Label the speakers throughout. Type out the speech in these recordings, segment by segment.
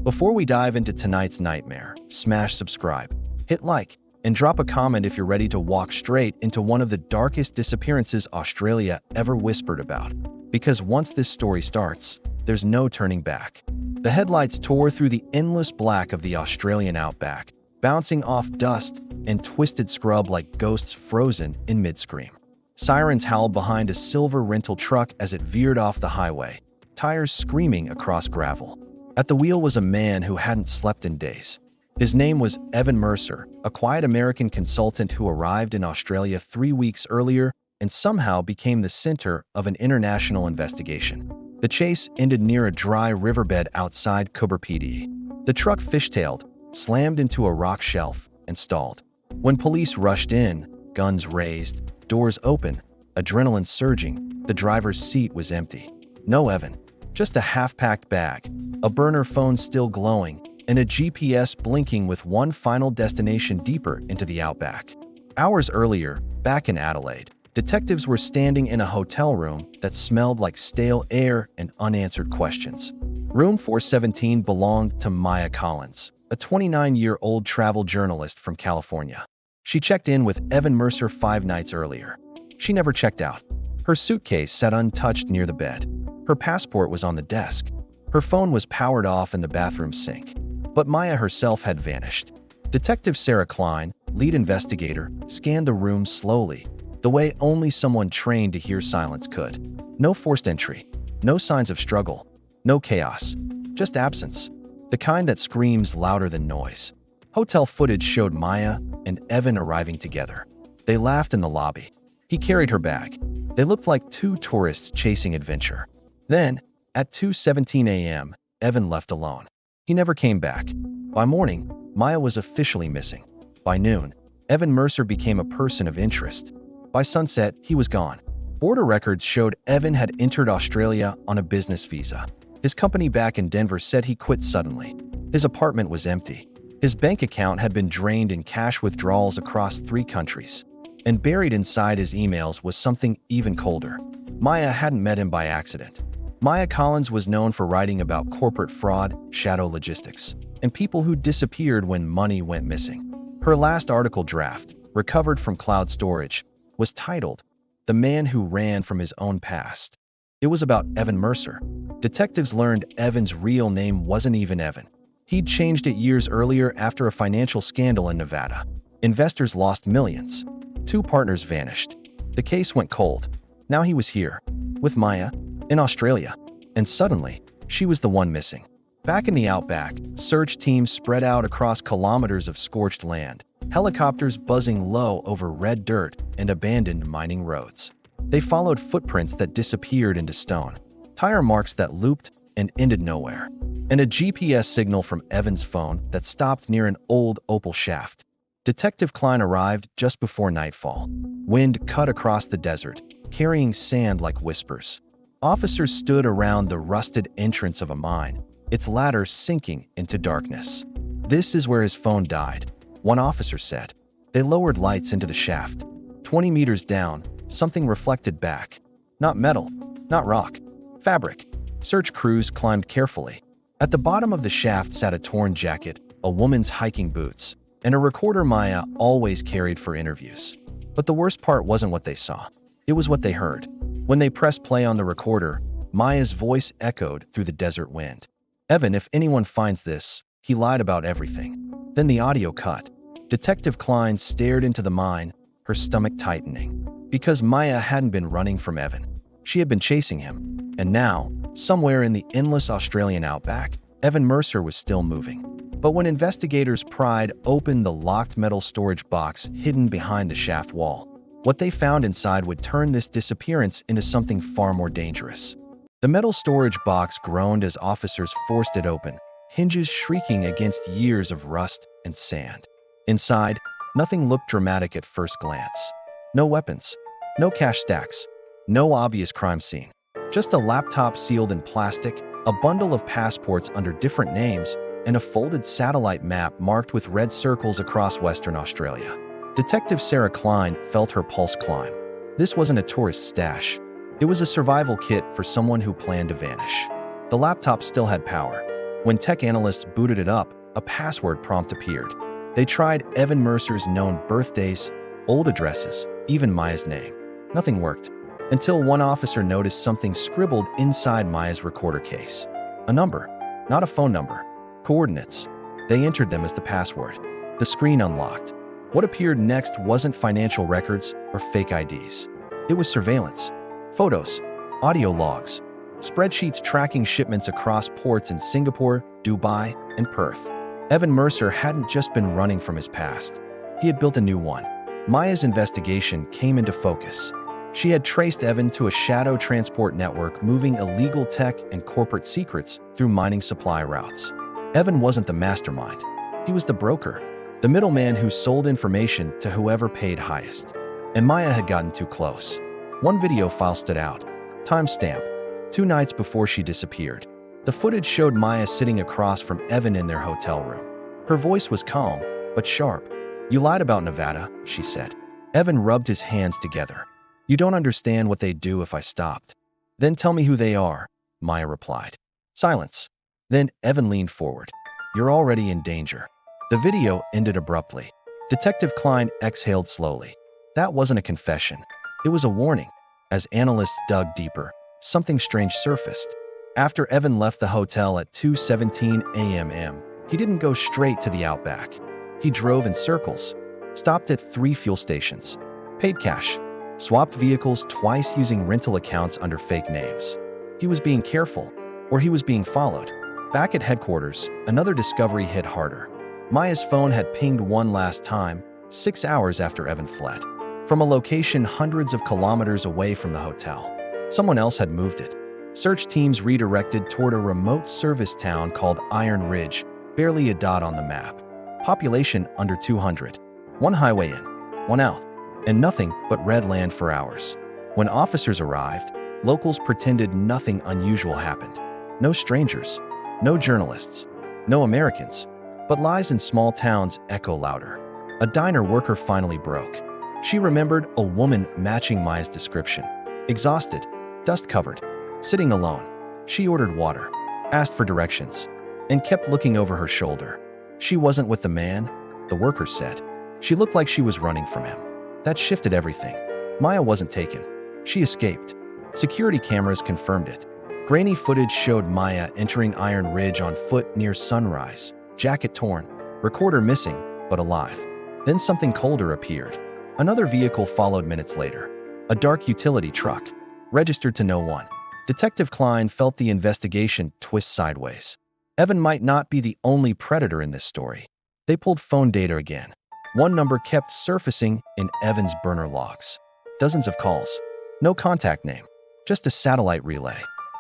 Speaker 1: Before we dive into tonight's nightmare, smash subscribe, hit like, and drop a comment if you're ready to walk straight into one of the darkest disappearances Australia ever whispered about. Because once this story starts, there's no turning back. The headlights tore through the endless black of the Australian Outback, bouncing off dust and twisted scrub like ghosts frozen in mid-scream. Sirens howled behind a silver rental truck as it veered off the highway, tires screaming across gravel. At the wheel was a man who hadn't slept in days. His name was Evan Mercer, a quiet American consultant who arrived in Australia 3 weeks earlier and somehow became the center of an international investigation. The chase ended near a dry riverbed outside Coober PD. The truck fishtailed, slammed into a rock shelf, and stalled. When police rushed in, guns raised, doors open, adrenaline surging, the driver's seat was empty. No Evan, just a half-packed bag, a burner phone still glowing, and a GPS blinking with one final destination deeper into the outback. Hours earlier, back in Adelaide, detectives were standing in a hotel room that smelled like stale air and unanswered questions. Room 417 belonged to Maya Collins, a 29-year-old travel journalist from California. She checked in with Evan Mercer 5 nights earlier. She never checked out. Her suitcase sat untouched near the bed. Her passport was on the desk. Her phone was powered off in the bathroom sink. But Maya herself had vanished. Detective Sarah Klein, lead investigator, scanned the room slowly, the way only someone trained to hear silence could. No forced entry, no signs of struggle, no chaos, just absence, the kind that screams louder than noise. Hotel footage showed Maya and Evan arriving together. They laughed in the lobby. He carried her bag. They looked like two tourists chasing adventure. Then, at 2:17 a.m., Evan left alone. He never came back. By morning, Maya was officially missing. By noon, Evan Mercer became a person of interest. By sunset, he was gone. Border records showed Evan had entered Australia on a business visa. His company back in Denver said he quit suddenly. His apartment was empty. His bank account had been drained in cash withdrawals across 3 countries. And buried inside his emails was something even colder. Maya hadn't met him by accident. Maya Collins was known for writing about corporate fraud, shadow logistics, and people who disappeared when money went missing. Her last article draft, recovered from cloud storage, was titled, "The Man Who Ran from His Own Past." It was about Evan Mercer. Detectives learned Evan's real name wasn't even Evan. He'd changed it years earlier after a financial scandal in Nevada. Investors lost millions. 2 partners vanished. The case went cold. Now he was here, with Maya, in Australia. And suddenly, she was the one missing. Back in the outback, search teams spread out across kilometers of scorched land, helicopters buzzing low over red dirt and abandoned mining roads. They followed footprints that disappeared into stone, tire marks that looped and ended nowhere, and a GPS signal from Evan's phone that stopped near an old opal shaft. Detective Klein arrived just before nightfall. Wind cut across the desert, carrying sand like whispers. Officers stood around the rusted entrance of a mine, its ladder sinking into darkness. "This is where his phone died," one officer said. They lowered lights into the shaft. 20 meters down, something reflected back. Not metal, not rock, fabric. Search crews climbed carefully. At the bottom of the shaft sat a torn jacket, a woman's hiking boots, and a recorder Maya always carried for interviews. But the worst part wasn't what they saw. It was what they heard. When they pressed play on the recorder, Maya's voice echoed through the desert wind. "Evan, if anyone finds this, he lied about everything." Then the audio cut. Detective Klein stared into the mine, her stomach tightening. Because Maya hadn't been running from Evan. She had been chasing him. And now, somewhere in the endless Australian outback, Evan Mercer was still moving. But when investigators pried open the locked metal storage box hidden behind the shaft wall, what they found inside would turn this disappearance into something far more dangerous. The metal storage box groaned as officers forced it open, hinges shrieking against years of rust and sand. Inside, nothing looked dramatic at first glance. No weapons, no cash stacks, no obvious crime scene. Just a laptop sealed in plastic, a bundle of passports under different names, and a folded satellite map marked with red circles across Western Australia. Detective Sarah Klein felt her pulse climb. This wasn't a tourist stash. It was a survival kit for someone who planned to vanish. The laptop still had power. When tech analysts booted it up, a password prompt appeared. They tried Evan Mercer's known birthdays, old addresses, even Maya's name. Nothing worked, until one officer noticed something scribbled inside Maya's recorder case. A number, not a phone number, coordinates. They entered them as the password. The screen unlocked. What appeared next wasn't financial records or fake IDs. It was surveillance, photos, audio logs, spreadsheets tracking shipments across ports in Singapore, Dubai, and Perth. Evan Mercer hadn't just been running from his past. He had built a new one. Maya's investigation came into focus. She had traced Evan to a shadow transport network moving illegal tech and corporate secrets through mining supply routes. Evan wasn't the mastermind. He was the broker, the middleman who sold information to whoever paid highest. And Maya had gotten too close. One video file stood out. Timestamp: 2 nights before she disappeared. The footage showed Maya sitting across from Evan in their hotel room. Her voice was calm, but sharp. "You lied about Nevada," she said. Evan rubbed his hands together. "You don't understand what they'd do if I stopped." "Then tell me who they are," Maya replied. Silence. Then Evan leaned forward. "You're already in danger." The video ended abruptly. Detective Klein exhaled slowly. That wasn't a confession. It was a warning. As analysts dug deeper, something strange surfaced. After Evan left the hotel at 2:17 a.m., he didn't go straight to the Outback. He drove in circles, stopped at 3 fuel stations, paid cash, swapped vehicles twice using rental accounts under fake names. He was being careful, or he was being followed. Back at headquarters, another discovery hit harder. Maya's phone had pinged one last time, 6 hours after Evan fled, from a location hundreds of kilometers away from the hotel. Someone else had moved it. Search teams redirected toward a remote service town called Iron Ridge, barely a dot on the map. Population under 200. One highway in, one out, and nothing but red land for hours. When officers arrived, locals pretended nothing unusual happened. No strangers, no journalists, no Americans. But lies in small towns echo louder. A diner worker finally broke. She remembered a woman matching Maya's description. Exhausted, dust-covered, sitting alone. She ordered water, asked for directions, and kept looking over her shoulder. She wasn't with the man, the worker said. She looked like she was running from him. That shifted everything. Maya wasn't taken. She escaped. Security cameras confirmed it. Grainy footage showed Maya entering Iron Ridge on foot near sunrise. Jacket torn, recorder missing, but alive. Then something colder appeared. Another vehicle followed minutes later. A dark utility truck, registered to no one. Detective Klein felt the investigation twist sideways. Evan might not be the only predator in this story. They pulled phone data again. One number kept surfacing in Evan's burner logs. Dozens of calls. No contact name, just a satellite relay.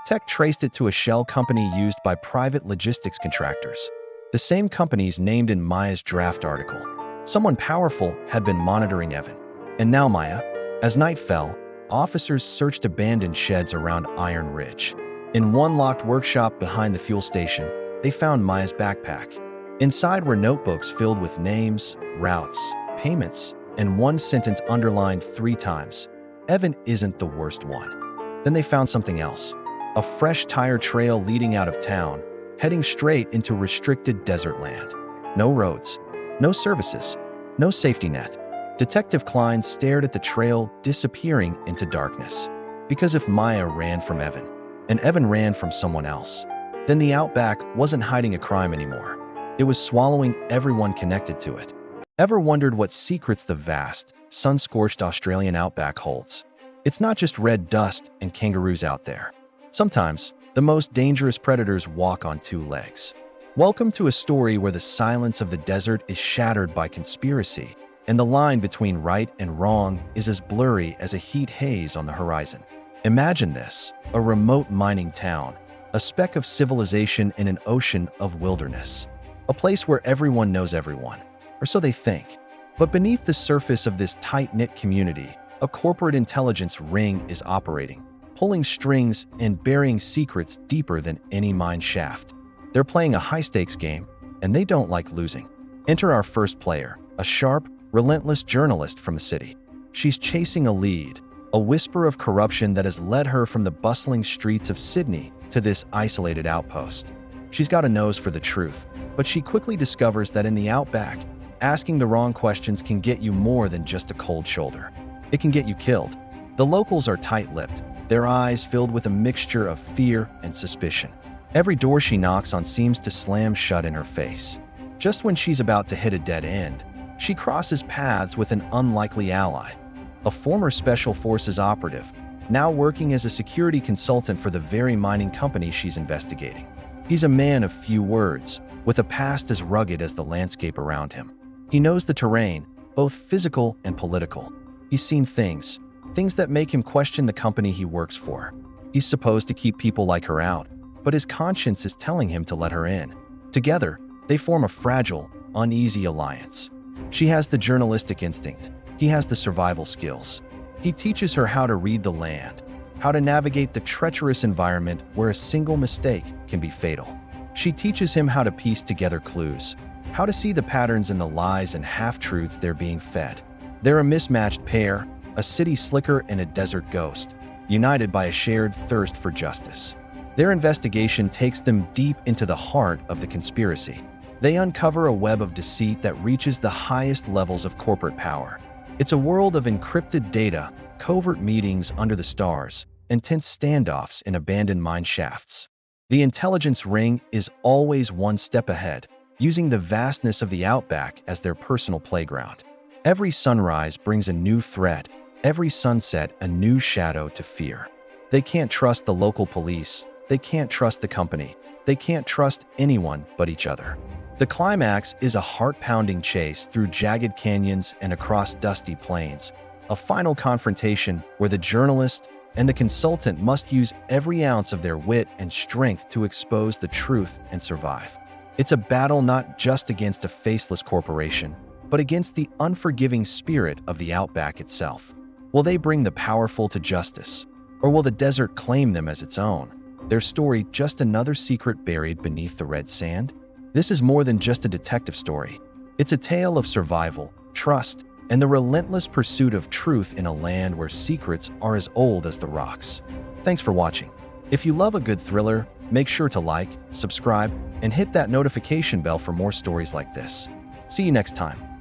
Speaker 1: Tech traced it to a shell company used by private logistics contractors. The same companies named in Maya's draft article. Someone powerful had been monitoring Evan. And now Maya. As night fell, officers searched abandoned sheds around Iron Ridge. In one locked workshop behind the fuel station, they found Maya's backpack. Inside were notebooks filled with names, routes, payments, and one sentence underlined 3 times. Evan isn't the worst one. Then they found something else. A fresh tire trail leading out of town, heading straight into restricted desert land. No roads, no services, no safety net. Detective Klein stared at the trail disappearing into darkness. Because if Maya ran from Evan, and Evan ran from someone else, then the Outback wasn't hiding a crime anymore. It was swallowing everyone connected to it. Ever wondered what secrets the vast, sun-scorched Australian Outback holds? It's not just red dust and kangaroos out there. Sometimes, the most dangerous predators walk on 2 legs. Welcome to a story where the silence of the desert is shattered by conspiracy, and the line between right and wrong is as blurry as a heat haze on the horizon. Imagine this: a remote mining town, a speck of civilization in an ocean of wilderness. A place where everyone knows everyone, or so they think. But beneath the surface of this tight-knit community, a corporate intelligence ring is operating, pulling strings and burying secrets deeper than any mine shaft. They're playing a high-stakes game, and they don't like losing. Enter our first player, a sharp, relentless journalist from the city. She's chasing a lead, a whisper of corruption that has led her from the bustling streets of Sydney to this isolated outpost. She's got a nose for the truth, but she quickly discovers that in the outback, asking the wrong questions can get you more than just a cold shoulder. It can get you killed. The locals are tight-lipped, their eyes filled with a mixture of fear and suspicion. Every door she knocks on seems to slam shut in her face. Just when she's about to hit a dead end, she crosses paths with an unlikely ally, a former Special Forces operative, now working as a security consultant for the very mining company she's investigating. He's a man of few words, with a past as rugged as the landscape around him. He knows the terrain, both physical and political. He's seen things that make him question the company he works for. He's supposed to keep people like her out, but his conscience is telling him to let her in. Together, they form a fragile, uneasy alliance. She has the journalistic instinct. He has the survival skills. He teaches her how to read the land, how to navigate the treacherous environment where a single mistake can be fatal. She teaches him how to piece together clues, how to see the patterns in the lies and half-truths they're being fed. They're a mismatched pair, a city slicker and a desert ghost, united by a shared thirst for justice. Their investigation takes them deep into the heart of the conspiracy. They uncover a web of deceit that reaches the highest levels of corporate power. It's a world of encrypted data, covert meetings under the stars, and tense standoffs in abandoned mine shafts. The intelligence ring is always one step ahead, using the vastness of the outback as their personal playground. Every sunrise brings a new threat, every sunset a new shadow to fear. They can't trust the local police, they can't trust the company, they can't trust anyone but each other. The climax is a heart-pounding chase through jagged canyons and across dusty plains, a final confrontation where the journalist and the consultant must use every ounce of their wit and strength to expose the truth and survive. It's a battle not just against a faceless corporation, but against the unforgiving spirit of the outback itself. Will they bring the powerful to justice, or will the desert claim them as its own? Their story just another secret buried beneath the red sand? This is more than just a detective story. It's a tale of survival, trust, and the relentless pursuit of truth in a land where secrets are as old as the rocks. Thanks for watching. If you love a good thriller, make sure to like, subscribe, and hit that notification bell for more stories like this. See you next time.